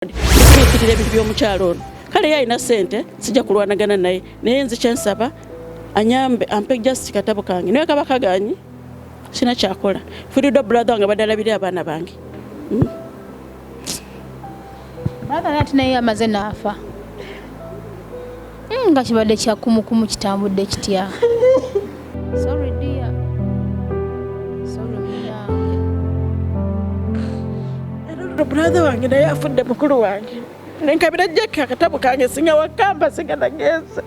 Ekirira ebintu by'omukyalo ono kale yalina ssente sijja kulwanagana naye naye nze kyensaba anyambe ampe just katabo kange naye kaba kaganyi sina kyakola firido brother wange badalabire abaana bange brother nati naye amaze naafa nga kibadde kyakumukumu kitambudde kitya sorry dear sorry muyange brother wange naye afudde mukulu wange nenkabira Jackie akatabo kange singa wakamba singa nageze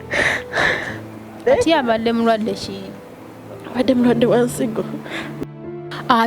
ati abadde mulwadde ki abadde mulwadde wansigo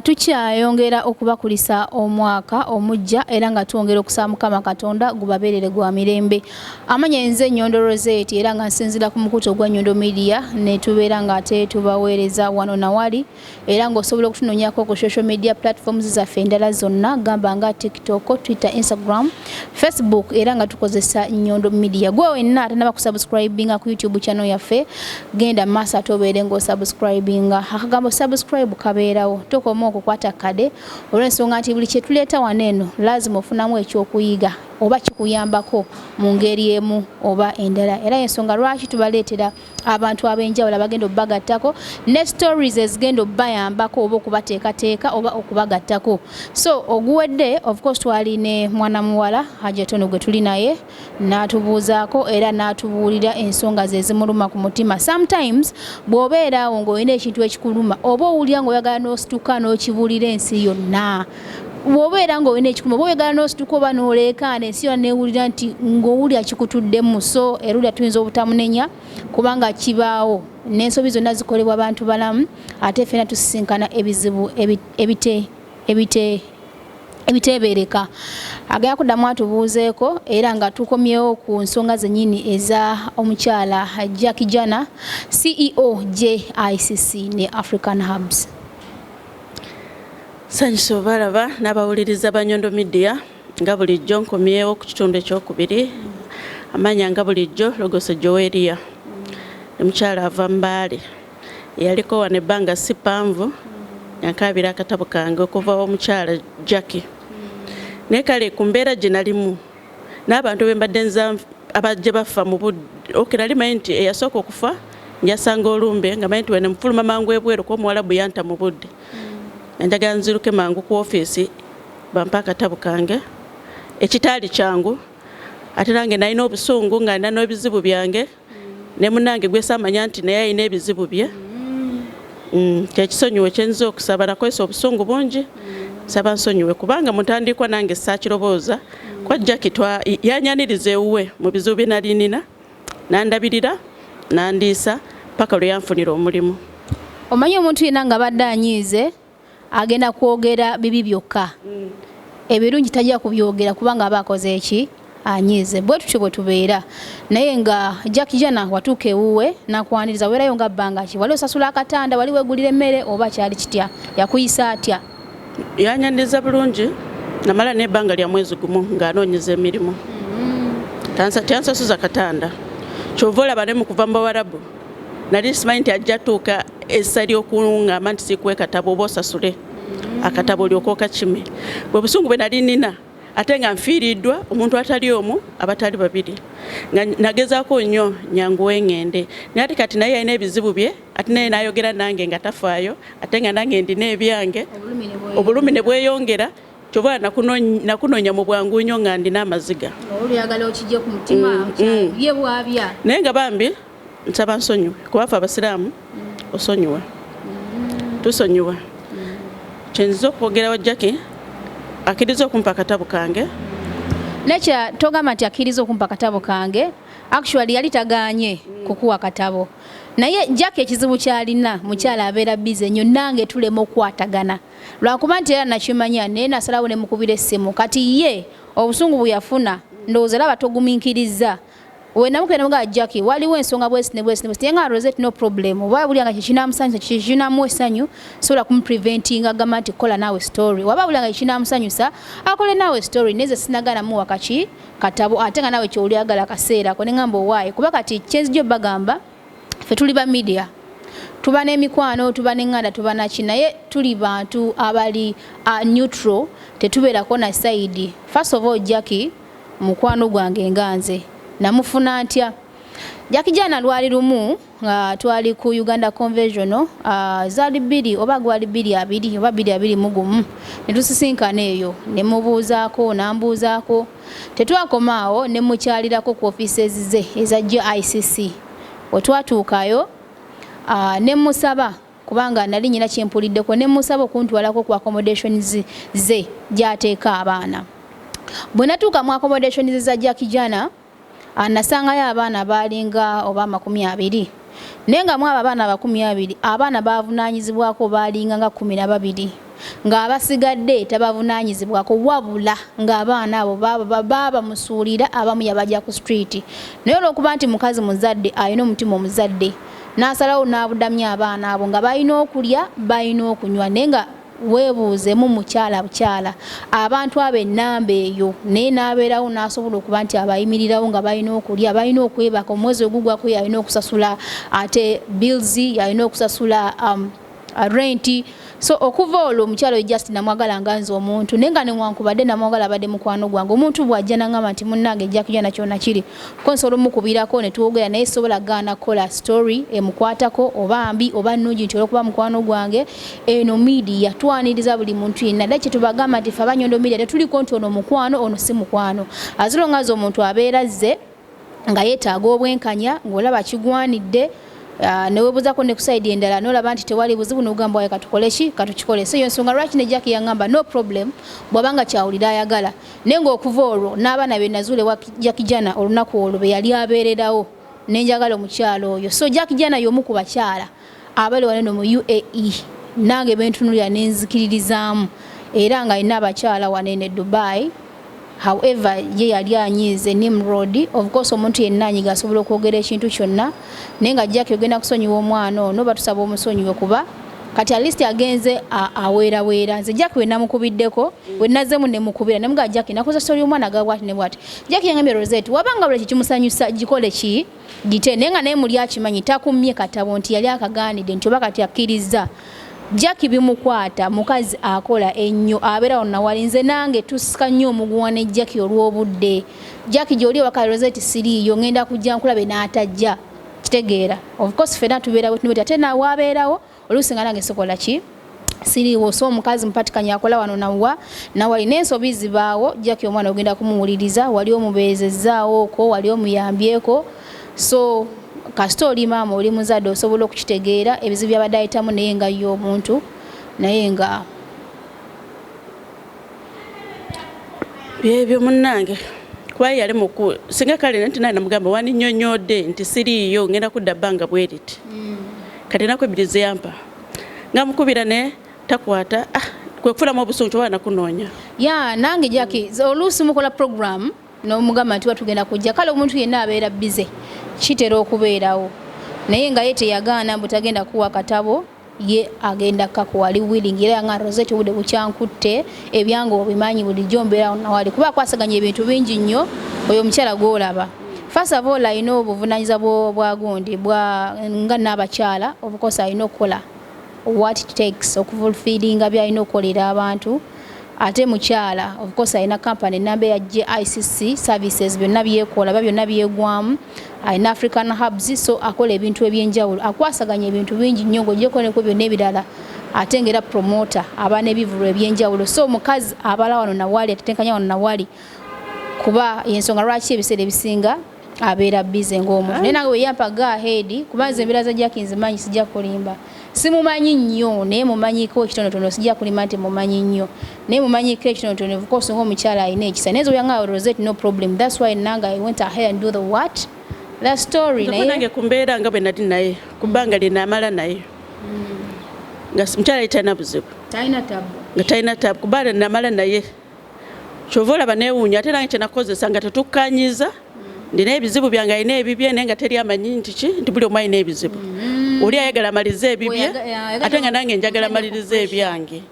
tukyayongera okubakulisa omwaka omujja era nga tuongera okusaba Mukama Katonda gubabeerere gwa mirembe amanya nze Nyondo Rozet era nga nsinzira ku mukuto gwa Nyondo Media ne tubeera nga ate tubaweereza wano na wali era nga osobola okutunoonyako ku social media platforms zaffe endala zonna gamba nga TikTok, Twitter, Instagram, Facebook era nga tukozesa Nyondo Media. Gwe wenna atanaba kusubscribinga ku YouTube channel yaffe genda masa tobeere ngo subscribinga akagambo subscribe kabeerawo komo okukwata kade olw'ensonga nti buli kye tuleeta waneno lazima ofunamu ekyokuyiga oba kikuyambako mu ngeri emu oba endala era ensonga lwaki tubaleetera abantu ab'enjawulo abagenda obbagattako ne stories ezigenda obbayambako oba okubateekateeka oba okubagattako so oguwedde of course twali ne mwana muwala Hajatono gwe tuli naye n'atubuuzaako era n'atubuulira ensonga ze zimuluma ku mutima sometimes bw'obeeraawo ng'olina ekintu ekikuluma oba owulira ng'oyagala n'osituka n'okibuulira ensi yonna bw'obeera ng'olina ekikuluma oba oyagala n'osituka oba n'oleekaana ensi yonna neewulira nti ng'owulira kikutudde so erulya tuyinza obutamunenya kubanga kibaawo n'ensobi zonna zikolebwa abantu balamu ate ffenna tusisinkana ebizibu ebiteebereka agaya kuddamu atubuuzeeko era nga tukomyewo ku nsonga zennyini eza omukyala Jackie Janna CEO JICC ne African Hubs. Sanyiso balaba n'abawuliriza ba Nyondo Media nga bulijjo nkomyewo ku kitundu ekyokubiri amanya nga bulijjo Logoso Joweeria omukyala ava Mbaale yaliko wano ebbanga si ppanvu yankabira akatabo kange okuva omukyala Jackie naye kale ku mbeera gye nalimu n'abantu be mbadde nza abajje bafa mu budde nali manyi nti eyasooka okufa njasanga olumbe nga manyi nti wene mufuluma mangu ebweru ko omuwalabu yanta mu budde njagala nziruke mangu ku ofiisi bampa akatabo kange ekitaali kyangu ate nange nalina obusungu nga nina n'ebizibu byange ne munnange gwesa amanya nti naye alina ebizibu bye kyekisonyiwe kyenyiza okusaba nakozesa obusungu bungi saba nsonyiwe kubanga mutandikwa nange saakirobooza kwa Jackie yanyaniriza ewuwe mu bizibu bye nali nina nandabirira nandiisa paka lwe yanfunira omulimu. Omanyi omuntu yenna nga badde anyiize agenda kwogera bibi byokka ebirungi tajja kubyogera kubanga aba akoze eki anyiize bwe tutyo bwe tubeera naye nga Jackie Janna watuuka ewuwe nakwaniriza weerayo nga bbanga ki wali osasula akatanda wali weegulira emmere oba kyali kitya yakuyisa atya yanyaniriza bulungi namala n'ebbanga lya mwezi gumu ng'anoonyeza emirimu tansasuza katanda kyova olaba ne mu kuva mu Bawarabu nali simanyi nti ajja tuuka essa ly'okuŋŋamba nti siikuwe katabo oba osasule akatabo olyoka okakime bwe busungu bwe nali nina ate nga nfiiriddwa omuntu atali omu abatali babiri nga nagezaako nnyo nyanguwe ngende naye ate kati naye alina ebizibu bye ate naye n'ayogera nange nga tafaayo ate nga nange ndina ebyange obulumi ne bweyongera kyova nakunoonya mu bwangu nnyo nga ndina amaziga oyagala okijje ku mutima ye bwabya naye nga bambi nsaba nsonyiwe kubaffe abasiraamu osonyiwe tusonyiwe kyenziza okwogera wa Jackie akkiriza okumpa akatabo kange nekya togamba nti akkiriza okumpa akatabo kange actually yali tagaanye kukuwa akatabo naye Jackie ekizibu kyalina mukyala abeera bize nnyo nange tulema okwatagana lwakuba nti era nakimanya naye nasalawo ne mukubira essimu kati ye obusungu bwe yafuna ndowooza laba togumiikiriza wenamuke namuga Jackie waliwo ensonga bwesi nga Rozet no problem oba buli nga kinamusanyusa kinamu essanyu sobola kumpreventinga agamba nti kola naawe story waba buli nga kinamusanyusa akole naawe story neze sinagala mu wakati katabo ate nga naawe ky'olyagala akaseera ko ne ngamba owaaye kuba kati kyenzijjo bagamba ffe tuli ba media tuba n'emikwano tuba n'enganda tuba naki naye tuli bantu abali neutral tetubeerako na side first of all Jackie mukwano gwange nganze namufuna ntya Jackie Janna lwali lumu twali ku Uganda Convention zali 2 oba gwali 2 oba 2 mugumu netusisinkana eyo nemubuuzaako nambuuzaako tetwakomaawo nemukyalirako ku offices ze eza JICC otwatuukayo nemusaba kubanga nali nyina kyempuliddeko nemusaba okuntwalako ku accommodations ze gyateeka abaana bwe natuuka mu accommodations za Jackie Janna nasangayo abaana balinga oba 20 nenga mu abaana 20 abaana bavunaanyizibwako balinga nga 12 nga abasigadde tabavunaanyizibwako wabula ng'abaana abo baba musuulira abamu yabajja ku street naye olw'okuba nti mukazi muzadde alina omutima omuzadde n'asalawo n'abudamya abaana abo nga balina okulya balina okunywa nenga weebuuzemu mukyala bukyala abantu ab'ennamba eyo naye n'abeerawo n'asobola okuba nti abayimirirawo nga balina okulya balina okwebaka omwezi ogugwako yalina okusasula ate bills yalina okusasula rent so okuva olwo omukyala just namwagala nga nze omuntu nenga newankubadde namwagala badde mukwano gwange omuntu bw'ajja nangamba nti munnange Jackie Janna kyonna kiri konsola omukubirako ne twogera naye sobola gaana kola story emukwatako oba mbi oba nnungi nti olwokuba mukwano gwange eno media twaniriza buli muntu yenna dda kyetubagamba nti fe abanyondo media tetuliko nti ono mukwano ono si mukwano azilongazi omuntu abeera zze nga yeetaaga obwenkanya ng'olaba kigwanidde newebuuzako ne kuside endala nolaba nti tewali buzibu n'ogamba waye katukole ki katukikole so yensonga lwaki ne Jackie yangamba no problem bw'abanga kyawulira ayagala naye ng'okuva olwo n'abaana be nazuule wa Jackie Janna olunaku olwo be yali abeererawo nenjagala omukyalo oyo so Jackie Janna y'omu ku bakyala abali wano mu UAE nange bentunulira nenzikiririzaamu era nga alina abakyala wanene Dubai. However, ye yali anyize Nimrod of course omuntu yenna anyiga asobola okwogera ekintu kyonna nenga Jackie ogenda kusonyiwa omwana ono batusaba omusonyiwe kuba kati at least agenze aweera nze Jackie we namukubiddeko we nazemu ne mukubira ne mga Jackie nakoze story omwana gabwati ne bwati Jackie yangambye Rozet wabanga bule kimusanyusa gikole ki gite nenga naye muli akimanyi takumye katabo nti yali akagaanide nti oba kati akkiriza Jackie bimukwata mukazi akola ennyo abeera onna walinze nange tusika nnyo omuguwa ne Jackie olw'obudde Jackie gy'oli waka Rozet siriiyo ngenda kujja nkulabe n'atajja kitegeera of course fena tubeera bwe ate naawe abeerawo oluusi nga nange sikola ki siriiwo so omukazi mpatikanya akola wano nawali n'ensobi zibaawo Jackie omwana ogenda kumuwuliriza wali omubeezezzaawooko wali omuyambyeko so kasita oli maama oli muzadde osobola okukitegeera ebizibu byabadde ayitamu naye nga ye omuntu naye nga byebyo munnange kuba yali muku singa kale nti naye namugamba waninnyonnyodde nti siriiyo ngenda kudda bbanga bweriti kati nakwebiriza yampa nga mukubira ne takwata kwekufulamu obusungu kyoba nakunoonya ya nange Jackie oluusi mukola program n'omugamba nti watugenda kujja kale omuntu yenna abeera bize kitera okubeerawo naye nga ye teyagaana mbu tagenda kuwa katabo ye agenda kakuwali willing era nga Rozet obudde bukyankutte ebyange obimanyi bulijjo mbeerawo nawali kuba akwasaganya ebintu bingi nnyo oyo omukyala gw'olaba first of all alina obuvunaanyiza bwa gundi nga n'abakyala obukosa alina okukola what it takes okufulfillinga byalina okukolera abantu ate mukyala of course alina company namba ya JICC services byonna byekola byonna byegwamu alina African hubs so akola ebintu ebyenjawulo akwasaganya ebintu bingi nnyo ng'ogyeko neko byonna ebirala ate ngera promoter abaana ebivulo ebyenjawulo so mukazi abala wano nawali atetenkanya wano nawali kuba yensonga lwaki ebiseera ebisinga abeera bize ng'omuntu naye nange weyampa go ahead kuba nze embeera za Jackie nzimanyi sijja kulimba simumanyi nnyo naye mumanyiko ekitonotono sijja kulima nti mumanyi nnyo naye mumanyiko ekitonotono of course ng'omukyala alina ekisa naye zoyanga Rozet no problem that's why nanga I went ahead and do the what that story naye nange kumbeera nga bwe nali naye kubanga linaamala naye nga mukyala yitalina buzibu nga talina tabu kubanga namala naye kyova olaba neewuunya ate nange kyenakozesa nga tetukkanyiza ndina ebizibu byange alina ebibye naye nga teri amanyi nti ki nti buli omu alina ebizibu oli ayagala amalize ebibye ate nga nange njagala amalirize ebyange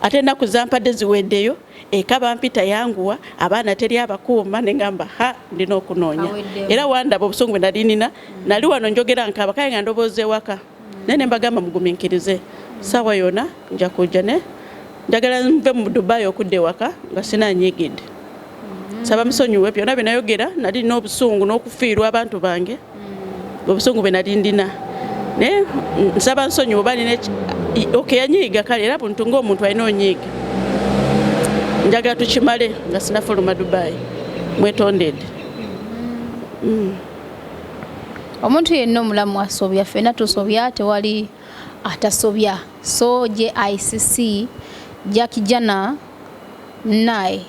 ate ennaku zampadde ziweddeyo eka bampita yanguwa abaana teri abakuuma ne ngamba ndina okunoonya era wandaba obusungu bwe nali nina nali wano njogera nkaba kale nga ndobooza ewaka naye ne mbagamba mugumiikirize saawa yonna nja kujja ne njagala nve mu Dubai okudda ewaka nga sinanyigidde saba musonyiwe byonna binayogera nali n'obusungu n'okufiirwa abantu bange obusungu bwe nali ndina ne nsaba nsonyiwe oba nina yanyiiga kale era buntu ng'omuntu alina onyiiga njagala tukimale nga sinafuluma Dubai mwetondedde. Omuntu yenna omulamu asobya ffenna tusobya tewali atasobya so JICC Jackie Janna naye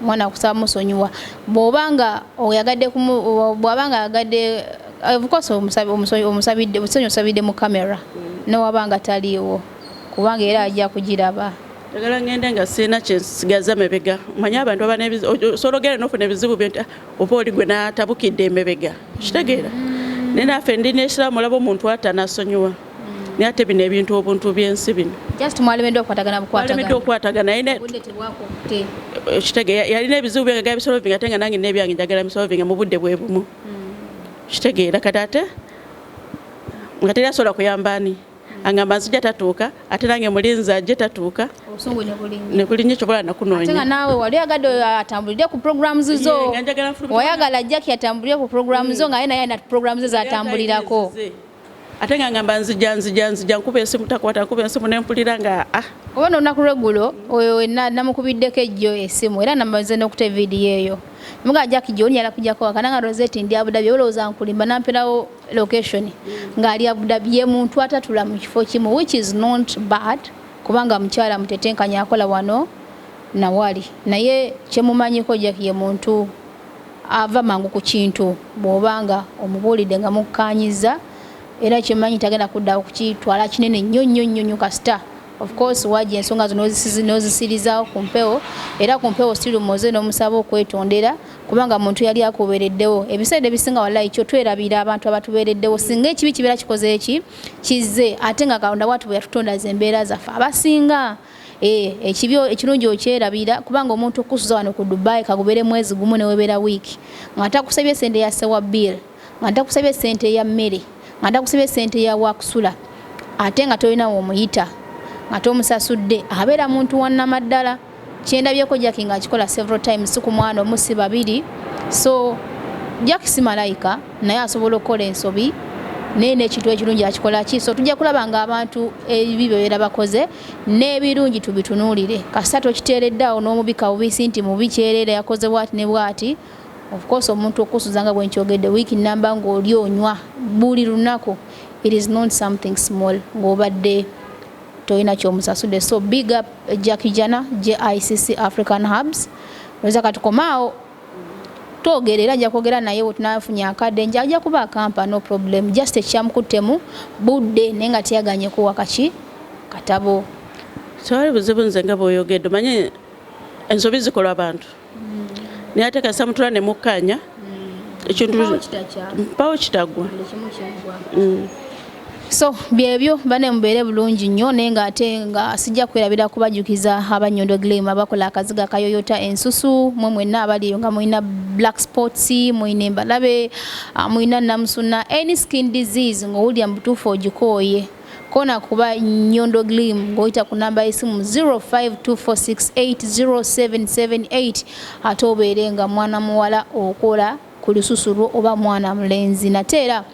mwana kusaba musonyiwa bw'obanga agadde of course omusabidde busonyi osabidde mu kamera newabanga taliiwo kubanga era ajja kugiraba. Njagala ngende nga sirina kyensigaza mebega manyi abantu osologera n'ofuna ebizibu byenta oba oli gwe n'atabukidde emebega kitegeera naye naffe ndi n'ekiramu olaba omuntu atanasonyiwa naye ate bino ebintu obuntu byensi bino mwalemedde okukwatagana kitegeera yalina ebizibu byange gala bisolovinga ate nga nange n'ebyange njagala bisolovinga mu budde bwe bumu kitegeera kati ate nga teri asobola kuyamba ani angamba nzija tatuuka ate nange mulinzi ajje tatuuka ne bulinnya kyobola nakunoonya ate nga naawe wali agadde atambulire ku programs zo wayagala Jackie atambulire ku programs zo nga naye na programs ze zatambulirako ate nga ngamba nzija nkuba esimu takwata nkuba esimu nempulira nga oba n'olunaku lweggulo oyo namukubiddeko ejjo esimu era namaze n'okuta vidiyo eyo muga Jackie John yala kujjako akananga Rozet ndi Abu Dhabi olowooza nkulimba namperawo location ng'ali Abu Dhabi ye muntu atatula mu kifo kimu which is not bad kubanga mukyala mutetenkanya akola wano na wali naye kyemumanyiko Jackie ye muntu ava mangu ku kintu bw'obanga omubuulidde nga mukkanyiza era kyemanyi tagenda kuddawo kukitwala kinene nnyo kasita of course wajja ensonga zo n'ozisirizawo ku mpewo era ku mpewo sirumoze n'omusaba okwetondera kubanga muntu yali akubeereddewo ebiseera ebisinga wallahi kyo twerabira abantu abatubeereddewo singa ekibi kibeera kikoze kizze ate nga Katonda watu bwe yatutonda ze embeera zaffe abasinga ekibi ekirungi okyerabira kubanga omuntu okusuza wano ku Dubai kagubeere mwezi gumu newebeera wiiki nga takusabye sente ya sewa bill nga takusabye sente ya mmere nga takusabye sente ya wakusula ate nga tolinawo omuyita nga tomusasudde abeera muntu wannamaddala kyendabyeko Jackie nga akikola several times ku mwana omusi babiri so Jackie si malayika naye asobola okukola ensobi naye n'ekintu ekirungi akikola ki so tujja kulaba nga abantu ebibi beera bakoze n'ebirungi tubitunuulire kasita tokiteereddeawo n'omubika bubisi nti mubi kyereera yakoze bwati ne bwati of course omuntu okusuza nga bwenkyogedde wiiki namba ng'oli onywa buli lunaku it is not something small ng'obadde toyina kyomusasudde so big up Jackie Janna JICC African Hubs weza katukomaawo twogera era nja kwogera naye wetunafunya akadde njajja kuba akampa no problem just ekyamukuttemu budde naye nga teyaganyeko wakaki katabo tewali buzibu nze nga bw'oyogedde manyi ensobi zikola abantu naye ate kasa mutula ne mukkanya ekintu mpawo kitagwa so byebyo bane mubeere bulungi nnyo naye nga ate nga sijja kwerabira kubajjukiza abanyondo gleam abakola akaziga kayoyota ensusu mwe mwenna abaliyo nga mulina black spots mulina embalabe mulina namusuna any skin disease ng'owulira mu butuufu ogikooye kona kuba Nyondo Gleam ngoita ku namba y'essimu 0524680778 ate obeerenga mwana muwala okola ku lususu oba mwana mulenzi nateera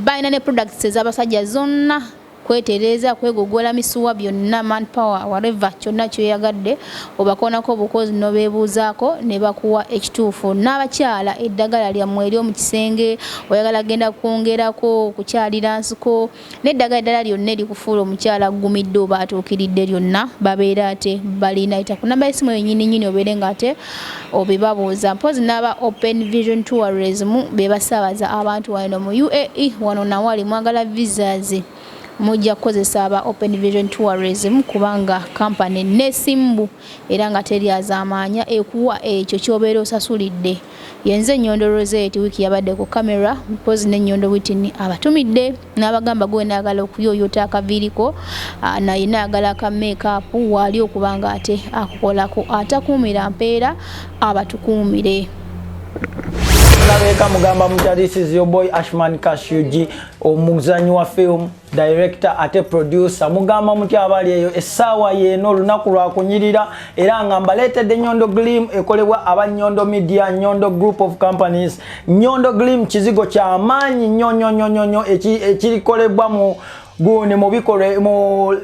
balina ne products ez'abasajja zonna kwetereza kwegogola misuwa byonna manpower whatever kyonna kyoyagadde obakonako obukozi nobeebuuzaako ne bakuwa ekituufu n'abakyala eddagala lyammwe eri omu kisenge oyagala genda kwongerako kukyalira nsiko n'eddagala eddala lyonna erikufuula omukyala gumidde oba atuukiridde lyonna babeera ate balina ita ku namba y'essimu yennyini obeere nga ate obibabuuza mpozi n'aba Open Vision Tourism be basaabaza abantu wano mu UAE wano nawali mwagala visas mujja kukozesa aba Open Vision Tourism kubanga company nesimbu era nga teryazaamaanya ekuwa ekyo kyobeera osasulidde yenze Nyondo Rozet wiki yabadde ku kamera mpozi ne Nyondo witini abatumidde n'abagamba gwe naagala okuyoyota akaviiriko naye naagala aka make-up wali okubanga ate akukolako atakuumira mpeera abatukuumire Mulabeka mugamba mutya, this is your boy Ashman Kashuji, omuzanyi wa film, director ate producer. Mugamba mutya abali eyo essaawa yeno olunaku lwa kunyirira era nga mbaleetedde Nyondo Glim ekolebwa aba Nyondo Media, Nyondo Group of Companies. Nyondo Glim kizigo kya maanyi nnyo ekirikolebwa mu gune mubikole mu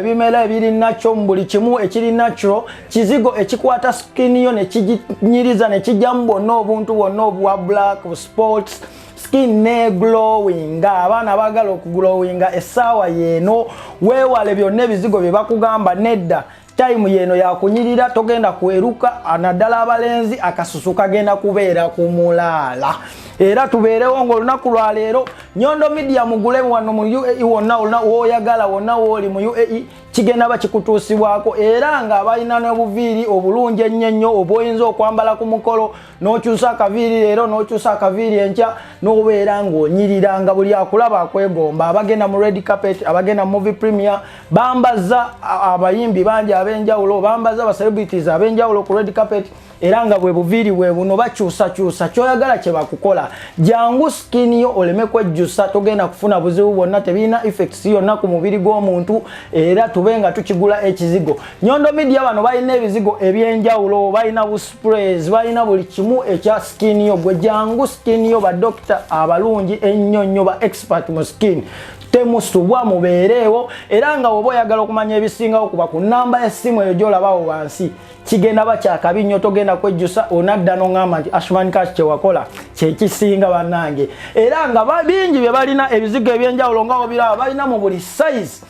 bimera ebiri nacho mbuli kimu ekiri natural kizigo ekikwata skin yo ne kinyiriza ne kijambo n'obuntu bwonna obwa black sports skin ne glowing abana bagala okuglowinga essaawa yeno weewale byonna ebizigo bye bakugamba nedda time yeno ya kunyirira togenda kweruka anadala abalenzi akasusu kagenda kubeera kumulala era tubeerewo ng'olunaku lwa leero Nyondo Media mugule wano mu UAE wonna woyagala wonna woli mu UAE kigenda bakikutuusibwako era nga balina n'obuviiri obulungi ennyo obwoyinza okwambala ku mukolo n'okyusa akaviiri leero n'okyusa akaviiri enkya n'obeera ng'onyirira nga buli akulaba akwegomba abagenda mu red carpet abagenda mu movie premiere bambaza abayimbi bangi ab'enjawulo bambaza aba celebrities ab'enjawulo ku red carpet era nga bwe buviiri bwe buno bakyusa kyoyagala kye bakukola jangu skin yo oleme kwejjusa togenda kufuna buzibu bwonna tebirina effects yonna ku mubiri gw'omuntu era tubenga tukigula ekizigo Nyondo Media bano balina ebizigo ebyenjawulo balina bu sprays balina buli kimu ekya skin yo gwe jangu skin yo ba doctor abalungi ennyo ba expert mu skin temusubwa mubeereewo era nga oba oyagala okumanya ebisingawo kuba ku namba y'essimu eyo gy'olabawo wansi kigenda bakyakabi nnyo togenda kwejjusa onadda n'oŋŋamba nti Ashman Cash kye wakola kyekisinga bannange era nga bingi bye balina ebizigo ebyenjawulo nga obiraba balina mu buli size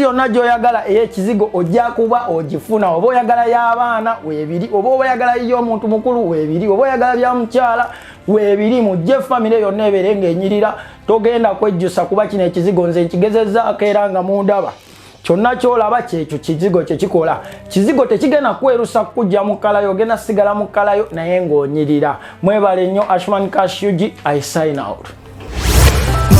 yonna gy'oyagala ey'ekizigo ojja kuba ogifuna oba oyagala y'abaana weebiri oba oyagala y'omuntu mukulu weebiri oba oyagala bya mukyala weebiri mujje family yonna ebeere ng'enyirira togenda kwejjusa kuba kino ekizigo nze nkigezezzaako era nga mundaba kyonna kyolaba kyekyo kizigo kyekikola kizigo tekigenda kwerusa kujja mu kalayo ogenda sigala mu kalayo naye ng'onyirira mwebale nnyo Ashman Kashuji I sign out.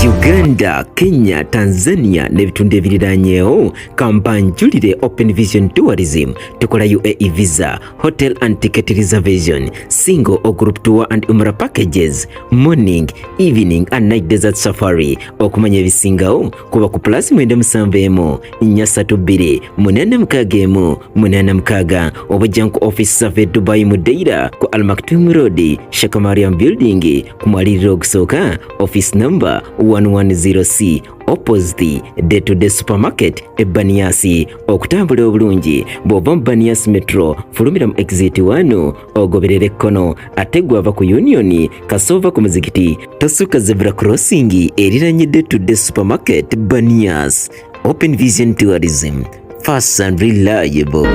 Uganda, Kenya, Tanzania n'ebitundu ebiriranyeewo kampanjulire Open Vision Tourism tukola UAE visa, hotel and ticket reservation, single or group tour and umrah packages, morning, evening and night desert safari. Okumanya ebisingawo kuba ku plus 97 432 861 886 obujjanku office survey Dubai Mudeira ku Al Maktoum Road, Sheikh Mariam Building ku mwaliriro okusooka office number 110C opposite day-to-day supermarket Baniasi. Okutambula obulungi bw'ova mu Baniasi metro fulumira mu exit 1 ogoberera ekkono ate gwava ku Union kasova ku muzikiti tosuka zebra crossing eriranye day-to-day supermarket Baniasi. Open Vision Tourism, fast and reliable.